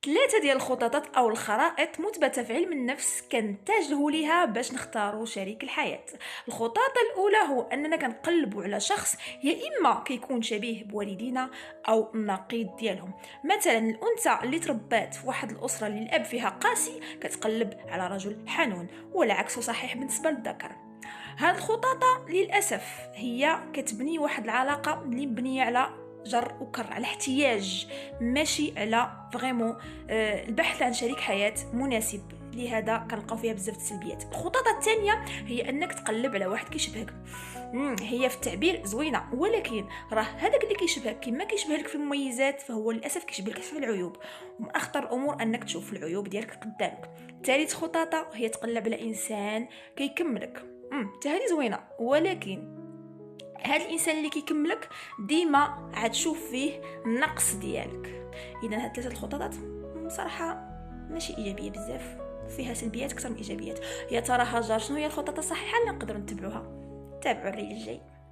ثلاثة ديال الخططات أو الخرائط مثبتة في علم النفس كنتجهوا ليها باش نختاروا شريك الحياة. الخطاطة الأولى هو أننا كنقلبوا على شخص يا إما كيكون شبيه بوالدينا أو النقيض ديالهم. مثلا الأنثى اللي تربات في واحد الأسرة اللي الأب فيها قاسي كتقلب على رجل حنون، والعكس صحيح بالنسبة للذكر. هاد الخطاطة للأسف هي كتبني واحد العلاقة اللي مبنية على جر وكر، على احتياج ماشي على فريمون البحث عن شريك حياة مناسب. لهذا كنلقاو فيها بزاف السلبيات. الخطوطه الثانيه هي انك تقلب على واحد كيشبهك. هي في التعبير زوينه، ولكن راه هذاك اللي كيشبهك كما كيشبهك في المميزات فهو للاسف كيشبهك في العيوب، ومن اخطر الامور انك تشوف العيوب ديالك قدامك. ثالث خطاطه هي تقلب على انسان كيكملك. هذه زوينه، ولكن هذا الانسان اللي كيكملك ديما عتشوف فيه النقص ديالك. اذا هاد ثلاثه الخططات صراحه ماشي ايجابيه بزاف، فيها سلبيات اكثر من ايجابيات. يا ترى هاجر شنو هي الخطط الصحيحه اللي نقدروا نتبعوها؟ تابعوا الريل الجاي.